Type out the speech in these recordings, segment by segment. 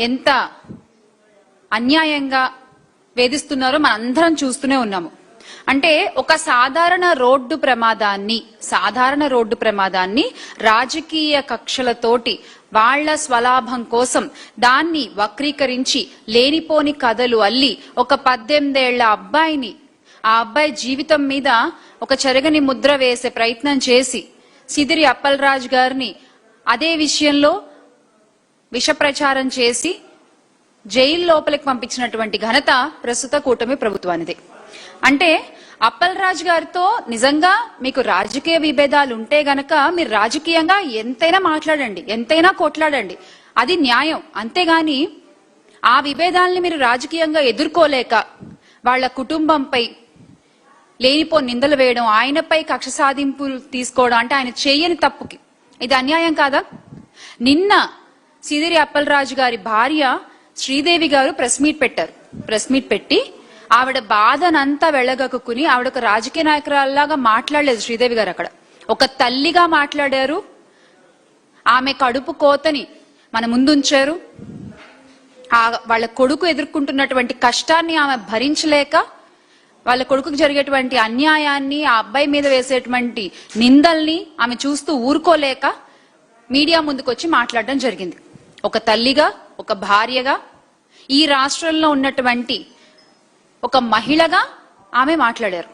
ఎంత అన్యాయంగా వేధిస్తున్నారో మనందరం చూస్తూనే ఉన్నాము. అంటే ఒక సాధారణ రోడ్డు ప్రమాదాన్ని రాజకీయ కక్షలతోటి వాళ్ల స్వలాభం కోసం దాన్ని వక్రీకరించి లేనిపోని కథలు అల్లి ఒక 18 ఏళ్ల అబ్బాయిని, ఆ అబ్బాయి జీవితం మీద ఒక చెరగని ముద్ర వేసే ప్రయత్నం చేసి సిదిరి అప్పలరాజు గారిని అదే విషయంలో విష ప్రచారం చేసి జైలు లోపలికి పంపించినటువంటి ఘనత ప్రస్తుత కూటమి ప్రభుత్వానిదే. అంటే అప్పలరాజు గారితో నిజంగా మీకు రాజకీయ విభేదాలు ఉంటే గనక మీరు రాజకీయంగా ఎంతైనా మాట్లాడండి, ఎంతైనా కొట్లాడండి, అది న్యాయం. అంతేగాని ఆ విభేదాలని మీరు రాజకీయంగా ఎదుర్కోలేక వాళ్ళ కుటుంబంపై లేనిపో నిందలు వేయడం, ఆయనపై కక్ష సాధింపులు తీసుకోవడం అంటే ఆయన చేయని తప్పుకి ఇది అన్యాయం కాదా? నిన్న సిదిరి అప్పలరాజు గారి భార్య శ్రీదేవి గారు ప్రెస్ మీట్ పెట్టారు. ప్రెస్ మీట్ పెట్టి ఆవిడ బాధనంతా వెళ్ళగక్కుని ఆవిడ ఒక రాజకీయ నాయకురాల్లాగా మాట్లాడలేదు శ్రీదేవి గారు. అక్కడ ఒక తల్లిగా మాట్లాడారు. ఆమె కడుపు కోతని మన ముందుంచారు. వాళ్ళ కొడుకు ఎదుర్కొంటున్నటువంటి కష్టాన్ని ఆమె భరించలేక, వాళ్ళ కొడుకుకు జరిగేటువంటి అన్యాయాన్ని, ఆ అబ్బాయి మీద వేసేటువంటి నిందల్ని ఆమె చూస్తూ ఊరుకోలేక మీడియా ముందుకొచ్చి మాట్లాడడం జరిగింది. ఒక తల్లిగా, ఒక భార్యగా, ఈ రాష్ట్రంలో ఉన్నటువంటి ఒక మహిళగా ఆమె మాట్లాడారు.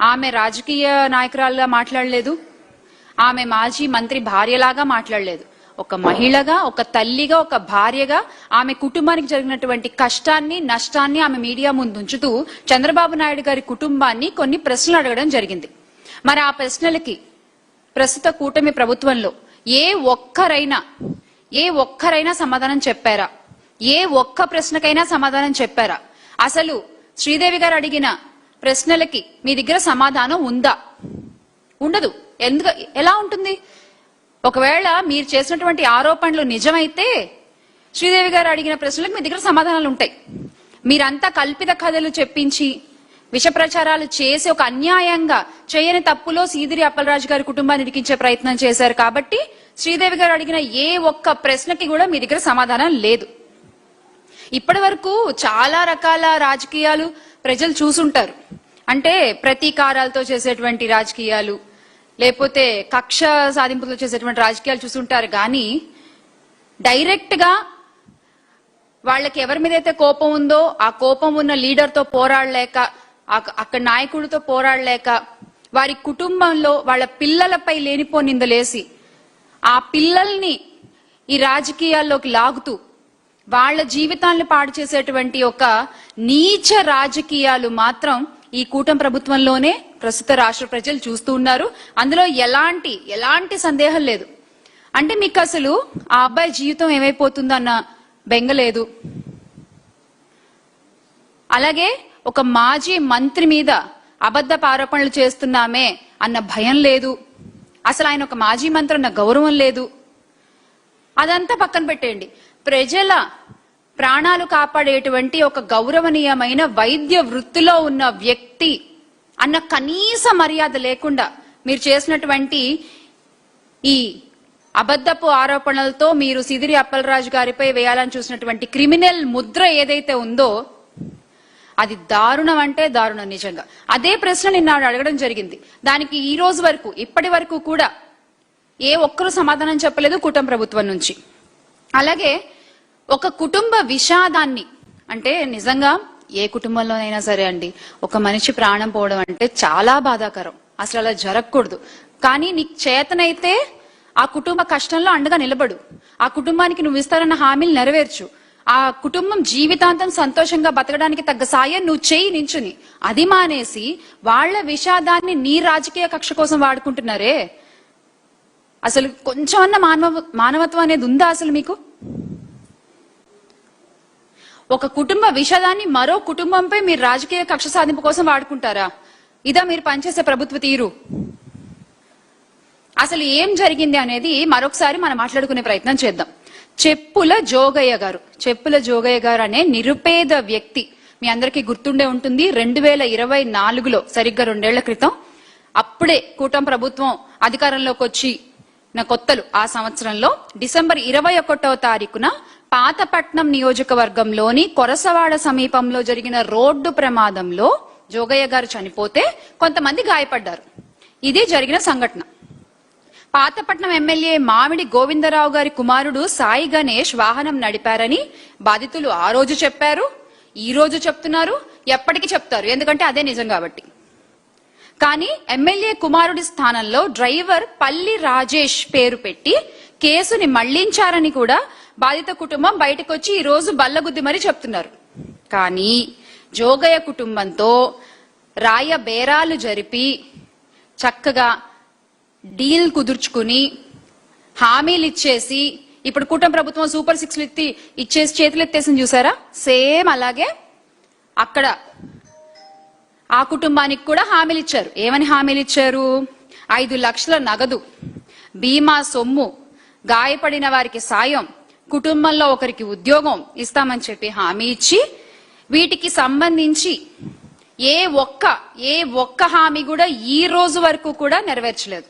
ఆమె రాజకీయ నాయకురాలుగా మాట్లాడలేదు, ఆమె మాజీ మంత్రి భార్యలాగా మాట్లాడలేదు. ఒక మహిళగా, ఒక తల్లిగా, ఒక భార్యగా ఆమె కుటుంబానికి జరిగినటువంటి కష్టాన్ని, నష్టాన్ని ఆమె మీడియా ముందు ఉంచుతూ చంద్రబాబు నాయుడు గారి కుటుంబాన్ని కొన్ని ప్రశ్నలు అడగడం జరిగింది. మరి ఆ ప్రశ్నలకి ప్రస్తుత కూటమి ప్రభుత్వంలో ఏ ఒక్కరైనా సమాధానం చెప్పారా? ఏ ఒక్క ప్రశ్నకైనా సమాధానం చెప్పారా? అసలు శ్రీదేవి గారు అడిగిన ప్రశ్నలకి మీ దగ్గర సమాధానం ఉందా? ఉండదు. ఎలా ఉంటుంది? ఒకవేళ మీరు చేసినటువంటి ఆరోపణలు నిజమైతే శ్రీదేవి గారు అడిగిన ప్రశ్నలకు మీ దగ్గర సమాధానాలు ఉంటాయి. మీరంతా కల్పిత కథలు చెప్పించి విష ప్రచారాలు చేసి ఒక అన్యాయంగా చేయని తప్పులో సిదిరి అప్పలరాజు గారి కుటుంబాన్ని ఇరికించే ప్రయత్నం చేశారు. కాబట్టి శ్రీదేవి గారు అడిగిన ఏ ఒక్క ప్రశ్నకి కూడా మీ దగ్గర సమాధానం లేదు. ఇప్పటి వరకు చాలా రకాల రాజకీయాలు ప్రజలు చూసుంటారు. అంటే ప్రతీకారాలతో చేసేటువంటి రాజకీయాలు, లేకపోతే కక్ష సాధింపులతో చేసేటువంటి రాజకీయాలు చూసుంటారు. కానీ డైరెక్ట్ గా వాళ్ళకి ఎవరి మీద అయితే కోపం ఉందో ఆ కోపం ఉన్న లీడర్తో పోరాడలేక, అక్కడ నాయకుడితో పోరాడలేక, వారి కుటుంబంలో వాళ్ళ పిల్లలపై లేనిపో నిందలేసి ఆ పిల్లల్ని ఈ రాజకీయాల్లోకి లాగుతూ వాళ్ళ జీవితాలను పాడు చేసేటువంటి ఒక నీచ రాజకీయాలు మాత్రం ఈ కూటమి ప్రభుత్వంలోనే ప్రస్తుత రాష్ట్ర ప్రజలు చూస్తూ ఉన్నారు. అందులో ఎలాంటి సందేహం లేదు. అంటే మీకు అసలు ఆ అబ్బాయి జీవితం ఏమైపోతుందన్న బెంగ లేదు. అలాగే ఒక మాజీ మంత్రి మీద అబద్ధపు ఆరోపణలు చేస్తున్నామే అన్న భయం లేదు. అసలు ఆయన ఒక మాజీ మంత్రి అన్న గౌరవం లేదు. అదంతా పక్కన పెట్టేయండి. ప్రజల ప్రాణాలు కాపాడేటువంటి ఒక గౌరవనీయమైన వైద్య వృత్తిలో ఉన్న వ్యక్తి అన్న కనీస మర్యాద లేకుండా మీరు చేసినటువంటి ఈ అబద్ధపు ఆరోపణలతో మీరు సిదిరి అప్పలరాజు గారిపై వేయాలని చూసినటువంటి క్రిమినల్ ముద్ర ఏదైతే ఉందో అది దారుణం అంటే దారుణం. నిజంగా అదే ప్రశ్న నిన్న అడగడం జరిగింది. దానికి ఈ రోజు వరకు, ఇప్పటి వరకు కూడా ఏ ఒక్కరూ సమాధానం చెప్పలేదు కూటమి ప్రభుత్వం నుంచి. అలాగే ఒక కుటుంబ విషాదాన్ని, అంటే నిజంగా ఏ కుటుంబంలోనైనా సరే అండి, ఒక మనిషి ప్రాణం పోవడం అంటే చాలా బాధాకరం. అసలు అలా జరగకూడదు. కానీ నీకు చేతనైతే ఆ కుటుంబ కష్టంలో అండగా నిలబడు. ఆ కుటుంబానికి నువ్వు ఇస్తారన్న హామీలు నెరవేర్చు. ఆ కుటుంబం జీవితాంతం సంతోషంగా బతకడానికి తగ్గ సాయం నువ్వు చేయి నించుని. అది మానేసి వాళ్ల విషాదాన్ని నీ రాజకీయ కక్ష కోసం వాడుకుంటున్నారే. అసలు కొంచెం అన్న మానవత్వం అనేది ఉందా అసలు మీకు? ఒక కుటుంబ విషాదాన్ని మరో కుటుంబంపై మీరు రాజకీయ కక్ష సాధింపు కోసం వాడుకుంటారా? ఇదా మీరు పనిచేసే ప్రభుత్వ తీరు? అసలు ఏం జరిగింది అనేది మరొకసారి మనం మాట్లాడుకునే ప్రయత్నం చేద్దాం. చెప్పుల జోగయ్య గారు అనే నిరుపేద వ్యక్తి, మీ అందరికీ గుర్తుండే ఉంటుంది. 2024లో సరిగ్గా 2 ఏళ్ల క్రితం, అప్పుడే కూటమి ప్రభుత్వం అధికారంలోకి వచ్చి కొత్తలు ఆ సంవత్సరంలో డిసెంబర్ 21వ తారీఖున పాతపట్నం నియోజకవర్గంలోని కొరసవాడ సమీపంలో జరిగిన రోడ్డు ప్రమాదంలో జోగయ్య గారు చనిపోతే కొంతమంది గాయపడ్డారు. ఇది జరిగిన సంఘటన. పాతపట్నం ఎమ్మెల్యే మామిడి గోవిందరావు గారి కుమారుడు సాయి గణేష్ వాహనం నడిపారని బాధితులు ఆ రోజు చెప్పారు, ఈ రోజు చెప్తున్నారు, ఎప్పటికీ చెప్తారు, ఎందుకంటే అదే నిజం కాబట్టి. కానీ ఎమ్మెల్యే కుమారుడి స్థానంలో డ్రైవర్ పల్లి రాజేష్ పేరు పెట్టి కేసుని మళ్లించారని కూడా బాధిత కుటుంబం బయటకొచ్చి ఈ రోజు బల్లగుద్ది మరీ చెప్తున్నారు. కానీ జోగయ్య కుటుంబంతో రాయ బేరాలు జరిపి చక్కగా డీల్ కుదుర్చుకుని హామీలు ఇచ్చేసి ఇప్పుడు కూటమి ప్రభుత్వం సూపర్ 6లు ఇచ్చేసి చేతులు ఎత్తేసింది చూసారా, సేమ్ అలాగే అక్కడ ఆ కుటుంబానికి కూడా హామీలు ఇచ్చారు. ఏమని హామీలు ఇచ్చారు? 5 లక్షల నగదు, బీమా సొమ్ము, గాయపడిన వారికి సాయం, కుటుంబంలో ఒకరికి ఉద్యోగం ఇస్తామని చెప్పి హామీ ఇచ్చి వీటికి సంబంధించి ఏ ఒక్క హామీ కూడా ఈ రోజు వరకు కూడా నెరవేర్చలేదు.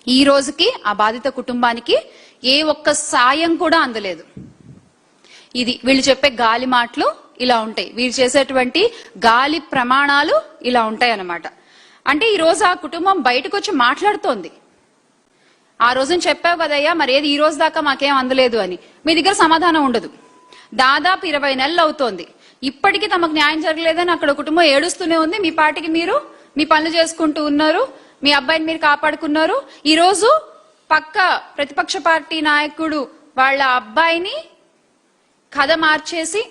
ఈ రోజుకి ఆ బాధిత కుటుంబానికి ఏ ఒక్క సాయం కూడా అందలేదు. ఇది వీళ్ళు చెప్పే గాలి మాటలు ఇలా ఉంటాయి, వీళ్ళు చేసేటువంటి గాలి ప్రమాణాలు ఇలా ఉంటాయి అన్నమాట. అంటే ఈ రోజు ఆ కుటుంబం బయటకు వచ్చి మాట్లాడుతోంది. ఆ రోజున చెప్పావు కదయ్యా, మరి ఏది ఈ రోజు దాకా మాకేం అందలేదు అని. మీ దగ్గర సమాధానం ఉండదు. దాదాపు 20 నెలలు అవుతోంది, ఇప్పటికీ తమకు న్యాయం జరగలేదని అక్కడ కుటుంబం ఏడుస్తూనే ఉంది. మీ పార్టీకి మీరు మీ పనులు చేసుకుంటూ ఉన్నారు, మీ అబ్బాయిని మీరు కాపాడుకున్నారు. ఈ రోజు పక్క ప్రతిపక్ష పార్టీ నాయకుడు వాళ్ళ అబ్బాయిని కథ మార్చేసి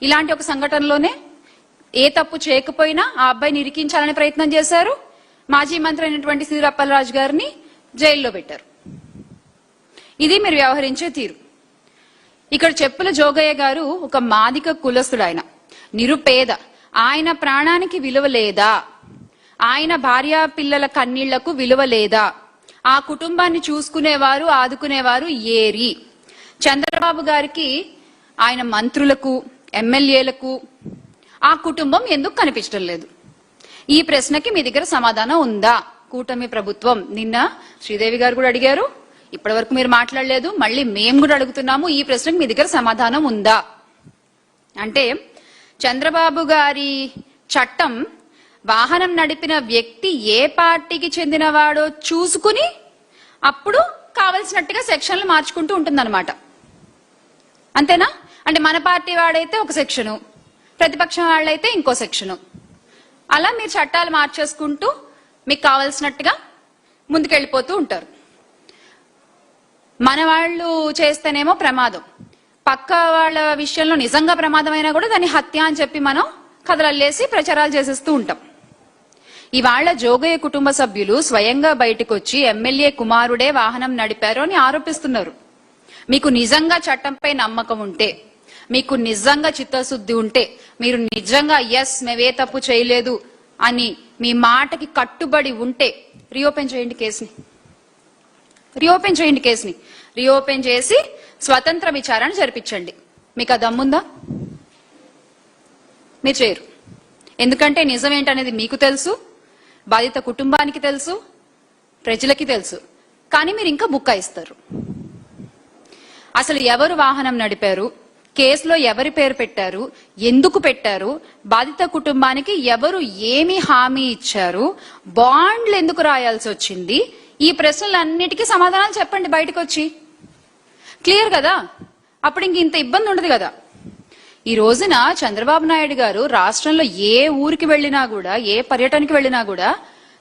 ఇలాంటి ఒక సంఘటనలోనే ఏ తప్పు చేయకపోయినా ఆ అబ్బాయిని ఇరికించాలని ప్రయత్నం చేశారు. మాజీ మంత్రి అయినటువంటి సిదిరి అప్పలరాజు గారిని జైల్లో పెట్టారు. ఇది మీరు వ్యవహరించే తీరు. ఇక్కడ చెప్పుల జోగయ్య గారు ఒక మాదిక కులస్తుడు, ఆయన నిరుపేద, ఆయన ప్రాణానికి విలువ లేదా? ఆయన భార్య పిల్లల కన్నీళ్లకు విలువ లేదా? ఆ కుటుంబాన్ని చూసుకునేవారు ఆదుకునేవారు ఏరి? చంద్రబాబు గారికి ఆయన మంత్రులకు ఎమ్మెల్యేలకు ఆ కుటుంబం ఎందుకు కనిపించడం లేదు? ఈ ప్రశ్నకి మీ దగ్గర సమాధానం ఉందా? కూటమి ప్రభుత్వం, నిన్న శ్రీదేవి గారు కూడా అడిగారు, ఇప్పటి వరకు మీరు మాట్లాడలేదు, మళ్ళీ మేము కూడా అడుగుతున్నాము, ఈ ప్రశ్నకు మీ దగ్గర సమాధానం ఉందా? అంటే చంద్రబాబు గారి చట్టం వాహనం నడిపిన వ్యక్తి ఏ పార్టీకి చెందినవాడో చూసుకుని అప్పుడు కావలసినట్టుగా సెక్షన్లు మార్చుకుంటూ ఉంటుందన్నమాట. అంతేనా? అంటే మన పార్టీ వాడైతే ఒక సెక్షను, ప్రతిపక్షం వాళ్ళైతే ఇంకో సెక్షను, అలా మీరు చట్టాలు మార్చేసుకుంటూ మీకు కావలసినట్టుగా ముందుకెళ్ళిపోతూ ఉంటారు. మన వాళ్ళు చేస్తేనేమో ప్రమాదం, పక్క వాళ్ళ విషయంలో నిజంగా ప్రమాదమైనా కూడా దాన్ని హత్య అని చెప్పి మనం కథలల్లేసి ప్రచారాలు చేసేస్తూ ఉంటాం. ఇవాళ్ల జోగయ్య కుటుంబ సభ్యులు స్వయంగా బయటకు వచ్చి ఎమ్మెల్యే కుమారుడే వాహనం నడిపారు అని ఆరోపిస్తున్నారు. మీకు నిజంగా చట్టంపై నమ్మకం ఉంటే, మీకు నిజంగా చిత్తశుద్ధి ఉంటే, మీరు నిజంగా ఎస్ మేమే తప్పు చేయలేదు అని మీ మాటకి కట్టుబడి ఉంటే రీఓపెన్ చేయండి కేసుని. రీఓపెన్ చేసి స్వతంత్ర విచారణ జరిపించండి. మీకు ఆ దమ్ముందా? మీరు చేయరు. ఎందుకంటే నిజం ఏంటనేది మీకు తెలుసు, బాధిత కుటుంబానికి తెలుసు, ప్రజలకి తెలుసు. కానీ మీరు ఇంకా బుక్కాయిస్తారు. అసలు ఎవరు వాహనం నడిపారు, కేసులో ఎవరి పేరు పెట్టారు, ఎందుకు పెట్టారు, బాధిత కుటుంబానికి ఎవరు ఏమి హామీ ఇచ్చారు, బాండ్లు ఎందుకు రాయాల్సి వచ్చింది, ఈ ప్రశ్నలన్నిటికీ సమాధానాలు చెప్పండి బయటకు వచ్చి. క్లియర్ కదా? అప్పుడు ఇంత ఇబ్బంది ఉండదు కదా. ఈ రోజున చంద్రబాబు నాయుడు గారు రాష్ట్రంలో ఏ ఊరికి వెళ్లినా కూడా, ఏ పర్యటనకి వెళ్లినా కూడా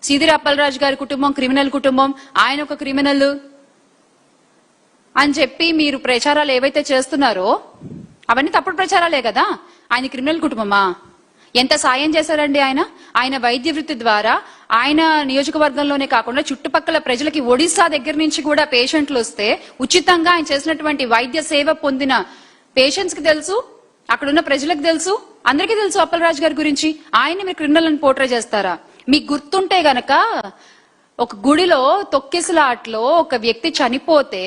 సిదిరి అప్పలరాజు గారి కుటుంబం క్రిమినల్ కుటుంబం, ఆయన ఒక క్రిమినల్ అని చెప్పి మీరు ప్రచారాలు ఏవైతే చేస్తున్నారో అవన్నీ తప్పుడు ప్రచారాలే కదా. ఆయన క్రిమినల్ కుటుంబమా? ఎంత సాయం చేశారండి ఆయన వైద్య వృత్తి ద్వారా ఆయన నియోజకవర్గంలోనే కాకుండా చుట్టుపక్కల ప్రజలకి ఒడిశా దగ్గర నుంచి కూడా పేషెంట్లు వస్తే ఉచితంగా ఆయన చేసినటువంటి వైద్య సేవ పొందిన పేషెంట్స్ కి తెలుసు, అక్కడున్న ప్రజలకు తెలుసు, అందరికీ తెలుసు అప్పలరాజు గారి గురించి. ఆయన్ని మీరు క్రిమినల్ అని పోర్ట్రే చేస్తారా? మీకు గుర్తుంటే గనక ఒక గుడిలో తొక్కిసలాట్లో ఒక వ్యక్తి చనిపోతే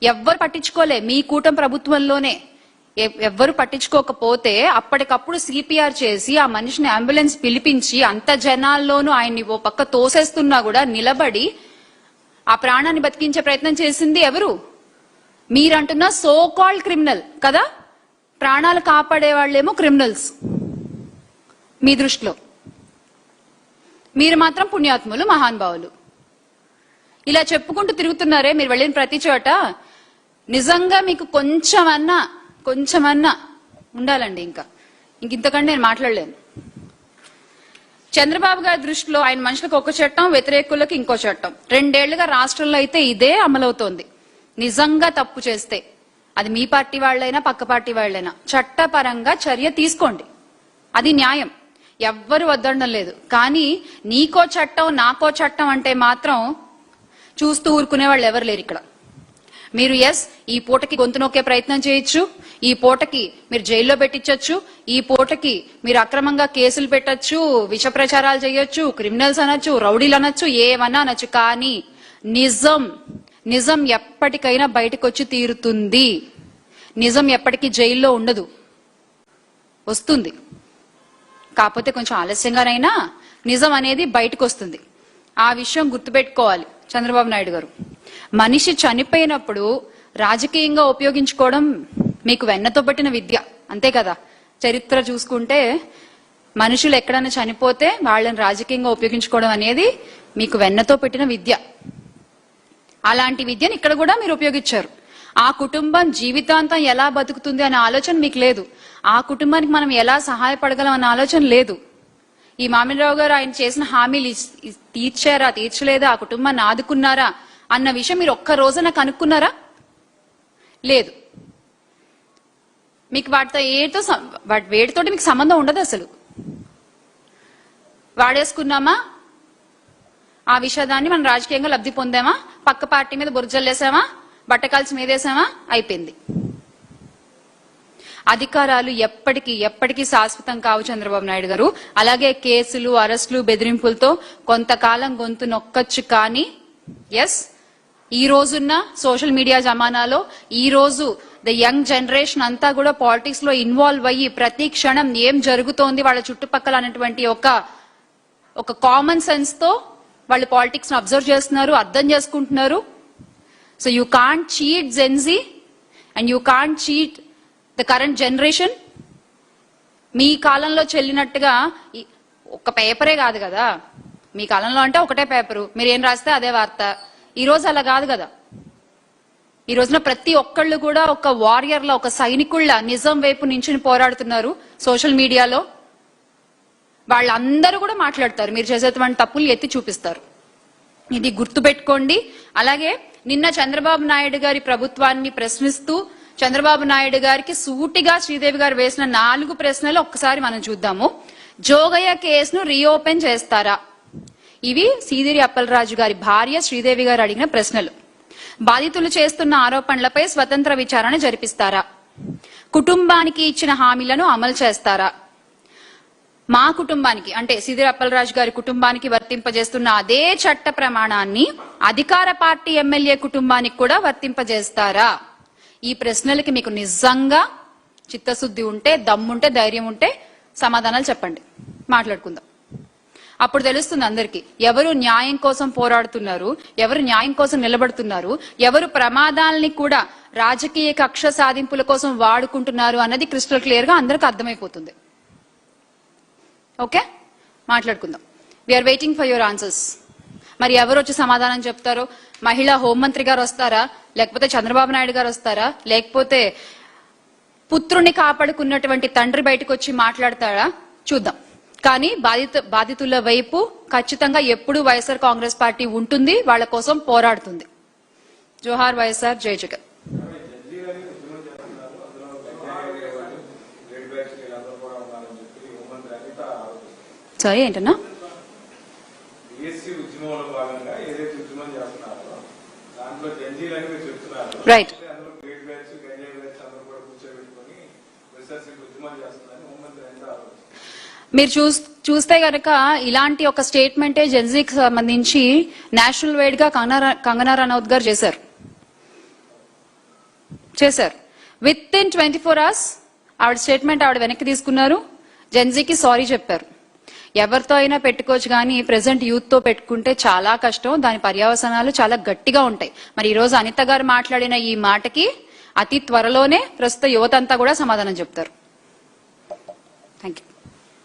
ఎవ్వరు పట్టించుకోలే, మీ కూటమి ప్రభుత్వంలోనే ఎవ్వరు పట్టించుకోకపోతే అప్పటికప్పుడు సిపిఆర్ చేసి ఆ మనిషిని అంబులెన్స్ పిలిపించి అంత జనాల్లోనూ ఆయన్ని ఓ పక్క తోసేస్తున్నా కూడా నిలబడి ఆ ప్రాణాన్ని బతికించే ప్రయత్నం చేసింది ఎవరు? మీరంటున్న సో కాల్డ్ క్రిమినల్ కదా, ప్రాణాలు కాపాడే వాళ్ళేమో క్రిమినల్స్ మీ దృష్టిలో. మీరు మాత్రం పుణ్యాత్ములు, మహానుభావులు. ఇలా చెప్పుకుంటూ తిరుగుతున్నారే మీరు వెళ్ళిన ప్రతి చోట. నిజంగా మీకు కొంచెమన్నా ఉండాలండి. ఇంతకంటే నేను మాట్లాడలేను. చంద్రబాబు గారి దృష్టిలో ఆయన మనుషులకు ఒక చట్టం, వ్యతిరేకులకు ఇంకో చట్టం. 2 ఏళ్లుగా రాష్ట్రంలో అయితే ఇదే అమలవుతోంది. నిజంగా తప్పు చేస్తే అది మీ పార్టీ వాళ్ళైనా పక్క పార్టీ వాళ్ళైనా చట్టపరంగా చర్య తీసుకోండి, అది న్యాయం, ఎవ్వరు వద్దడం లేదు. కానీ నీకో చట్టం నాకో చట్టం అంటే మాత్రం చూస్తూ ఊరుకునే వాళ్ళు ఎవరు లేరు ఇక్కడ. మీరు ఈ పూటకి గొంతు నొక్కే ప్రయత్నం చేయొచ్చు, ఈ పూటకి మీరు జైల్లో పెట్టించొచ్చు, ఈ పూటకి మీరు అక్రమంగా కేసులు పెట్టొచ్చు, విష ప్రచారాలు చేయొచ్చు, క్రిమినల్స్ అనొచ్చు, రౌడీలు అనొచ్చు, ఏమన్నా అనొచ్చు. కానీ నిజం ఎప్పటికైనా బయటకు వచ్చి తీరుతుంది. నిజం ఎప్పటికీ జైల్లో ఉండదు, వస్తుంది. కాకపోతే కొంచెం ఆలస్యంగానైనా నిజం అనేది బయటకు వస్తుంది. ఆ విషయం గుర్తుపెట్టుకోవాలి చంద్రబాబు నాయుడు గారు. మనిషి చనిపోయినప్పుడు రాజకీయంగా ఉపయోగించుకోవడం మీకు వెన్నతో పట్టిన విద్య, అంతే కదా. చరిత్ర చూసుకుంటే మనుషులు ఎక్కడైనా చనిపోతే వాళ్ళని రాజకీయంగా ఉపయోగించుకోవడం అనేది మీకు వెన్నతో పెట్టిన విద్య. అలాంటి విద్యను ఇక్కడ కూడా మీరు ఉపయోగించారు. ఆ కుటుంబం జీవితాంతం ఎలా బతుకుతుంది అనే ఆలోచన మీకు లేదు. ఆ కుటుంబానికి మనం ఎలా సహాయపడగలం అన్న ఆలోచన లేదు. ఈ మామిడిరావు గారు ఆయన చేసిన హామీలు తీర్చారా, తీర్చలేదా, ఆ కుటుంబాన్ని ఆదుకున్నారా అన్న విషయం మీరు ఒక్క రోజున కనుక్కున్నారా? లేదు. మీకు వేటితోటి మీకు సంబంధం ఉండదు అసలు. వాడేసుకున్నామా, ఆ విషయాన్ని మనం రాజకీయంగా లబ్ధి పొందామా, పక్క పార్టీ మీద బురజల్లేసామా, బట్టకాల్చి మీదేసామా, అయిపోయింది. అధికారాలు ఎప్పటికీ శాశ్వతం కావు చంద్రబాబు నాయుడు గారు. అలాగే కేసులు, అరెస్టులు, బెదిరింపులతో కొంతకాలం గొంతు నొక్కచ్చు. కానీ ఈ రోజున్న సోషల్ మీడియా జమానాలో ఈ రోజు ద యంగ్ జనరేషన్ అంతా కూడా పాలిటిక్స్ లో ఇన్వాల్వ్ అయ్యి ప్రతి క్షణం ఏం జరుగుతోంది వాళ్ళ చుట్టుపక్కల అనేటువంటి ఒక కామన్ సెన్స్ తో వాళ్ళు పాలిటిక్స్ ను అబ్జర్వ్ చేస్తున్నారు, అర్థం చేసుకుంటున్నారు. So you can't cheat Gen Z and you can't cheat the current generation. మీ కాలంలో చెల్లినట్టుగా ఒక పేపరే కాదు కదా. మీ కాలంలో అంటే ఒకటే పేపరు, మీరు ఏం రాస్తే అదే వార్త. ఈ రోజు అలా కాదు కదా. ఈ రోజున ప్రతి ఒక్కళ్ళు కూడా ఒక వారియర్లా, ఒక సైనికుళ్ళ నిజం వైపు నించుని పోరాడుతున్నారు సోషల్ మీడియాలో. వాళ్ళందరూ కూడా మాట్లాడతారు, మీరు చేసేటువంటి తప్పులు ఎత్తి చూపిస్తారు. ఇది గుర్తుపెట్టుకోండి. అలాగే నిన్న చంద్రబాబు నాయుడు గారి ప్రభుత్వాన్ని ప్రశ్నిస్తూ చంద్రబాబు నాయుడు గారికి సూటిగా శ్రీదేవి గారు వేసిన 4 ప్రశ్నలు ఒక్కసారి మనం చూద్దాము. జోగయ్య కేసును రీఓపెన్ చేస్తారా? ఇవి సీదిరి అప్పలరాజు గారి భార్య శ్రీదేవి గారు అడిగిన ప్రశ్నలు. బాధితులు చేస్తున్న ఆరోపణలపై స్వతంత్ర విచారణ జరిపిస్తారా? కుటుంబానికి ఇచ్చిన హామీలను అమలు చేస్తారా? మా కుటుంబానికి అంటే సీదిరి అప్పలరాజు గారి కుటుంబానికి వర్తింపజేస్తున్న అదే చట్ట ప్రమాణాన్ని అధికార పార్టీ ఎమ్మెల్యే కుటుంబానికి కూడా వర్తింపజేస్తారా? ఈ ప్రశ్నలకి మీకు నిజంగా చిత్తశుద్ధి ఉంటే, దమ్ముంటే, ధైర్యం ఉంటే సమాధానాలు చెప్పండి, మాట్లాడుకుందాం. అప్పుడు తెలుస్తుంది అందరికీ ఎవరు న్యాయం కోసం పోరాడుతున్నారు, ఎవరు న్యాయం కోసం నిలబడుతున్నారు, ఎవరు ప్రమాదాలని కూడా రాజకీయ కక్ష సాధింపుల కోసం వాడుకుంటున్నారు అన్నది క్రిస్టల్ క్లియర్ గా అందరికి అర్థమైపోతుంది. ఓకే, మాట్లాడుకుందాం. We're waiting for your answers. మరి ఎవరు వచ్చి సమాధానం చెప్తారో? మహిళా హోంమంత్రి గారు వస్తారా, లేకపోతే చంద్రబాబు నాయుడు గారు వస్తారా, లేకపోతే పుత్రుని కాపాడుకున్నటువంటి తండ్రి బయటకు వచ్చి మాట్లాడతాడా? చూద్దాం. కానీ బాధితుల వైపు ఖచ్చితంగా ఎప్పుడు వైఎస్ఆర్ కాంగ్రెస్ పార్టీ ఉంటుంది, వాళ్ళ కోసం పోరాడుతుంది. జోహార్ వైఎస్ఆర్, జై జగన్. సరే ఏంటన్నా రైట్. మీరు చూస్తే గనక ఇలాంటి ఒక స్టేట్మెంటే జెన్జీకి సంబంధించి నేషనల్ వైడ్ గా కంగనా రనౌత్ గారు చేశారు. విత్ ఇన్ 24 hours ఆవిడ స్టేట్మెంట్ ఆవిడ వెనక్కి తీసుకున్నారు, జెన్జీకి సారీ చెప్పారు. ఎవరితో అయినా పెట్టుకోవచ్చు, కానీ ప్రెసెంట్ యూత్ తో పెట్టుకుంటే చాలా కష్టం, దాని పర్యవసానాలు చాలా గట్టిగా ఉంటాయి. మరి ఈ రోజు అనిత గారు మాట్లాడిన ఈ మాటకి అతి త్వరలోనే ప్రస్తుత యువత అంతా కూడా సమాధానం చెప్తారు. Thank you.